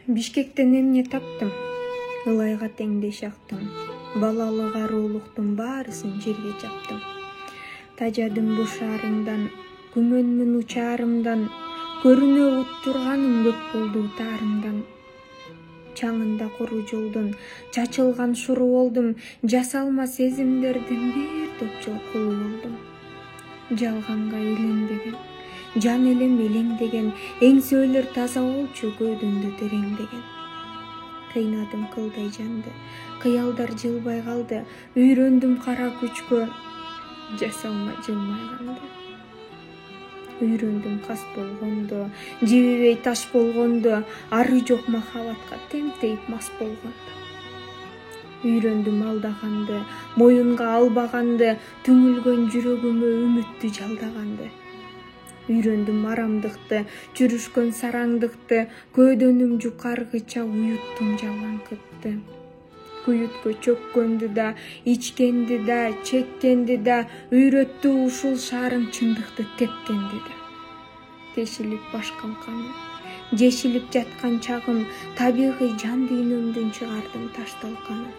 Бишкектен эмне таптым? Ылайга теңдеш актым. Балалык аруулуктун баарысын жерге чаптым. Тажадым бу шаарыңдан, күмөнмүн учаарымдан, көрүнө уттурганым көп болду таарымдан. Чаңында куру жолдун, чачылган шуру болдум, жасалма сезимдердин бир топчол кулу болдум. Жалганга эленбеген, жан элем элеңдеген, эңсөөлөр таза болчу көөдөндө тереңдеген. Кыйнадым кылдай жанды, кыялдар жылбай калды, үйрөндүм кара күчкө, жасалма жылмай калды. Үйрөндүм кас болгондо, жебебей таш болгондо, ары жок махабатка теңтейип мас болгондо. Үйрөндүм алдаганды, моюнга албаганды, түңүлгөн жүрөгүмө үмүттү жалдаганды. Үйрөндүм арамдыкты, жүрүшкөн сараңдыкты, көөдөнүм жукаргыча уюттум жалаңкытты. Күйүткө чөккөндү да, ичкенди да, чеккенди да, үйрөттү ушул шаарың чындыкты тепкенди да. Тешилип баш калканы, жешилип жаткан чагым, табигый жан дүйнөмдөн чыгардым таш талканы.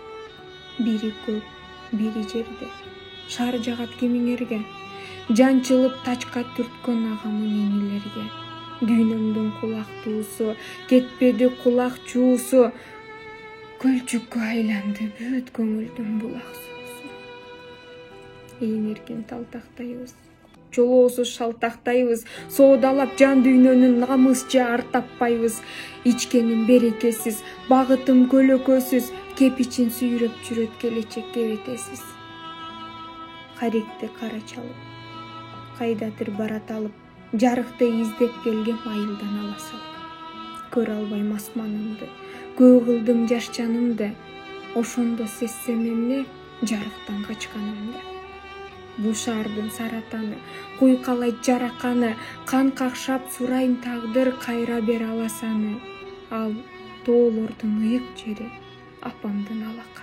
Бири көк, бири жерде, шаар жагат кимиңерге, жанчылып тачка түрткөн агамын энилерге. Дүйнөмдүн кулак туусу, кетпеди кулак чуусу, көлчүккө айланды бүт көңүлдүн булак суусу. Эң эркен талтактайбыз, чолоосуз шалтактайбыз, соодалап жан дүйнөнүн намыс жаар таппайбыз. Ичкеним берекесиз, багытым көлөкөсүз, кепичин сүйрөп жүрөт келечекке бетесиз. Каректи кара чалып, кайдатыр барат алып, жарыкты издеп келгем айылдан ала салып. Көрө албай масманымды, көө кылдым жаш жанымды, ошондо сезсем эмне жарыктан качканымды. Бул шаардын саратаны, куйкалайт жараканы, кан какшап сурайм тагдыр кайра бере аласаны. Ал тоолордун ыйык жери, апамдын алаканы.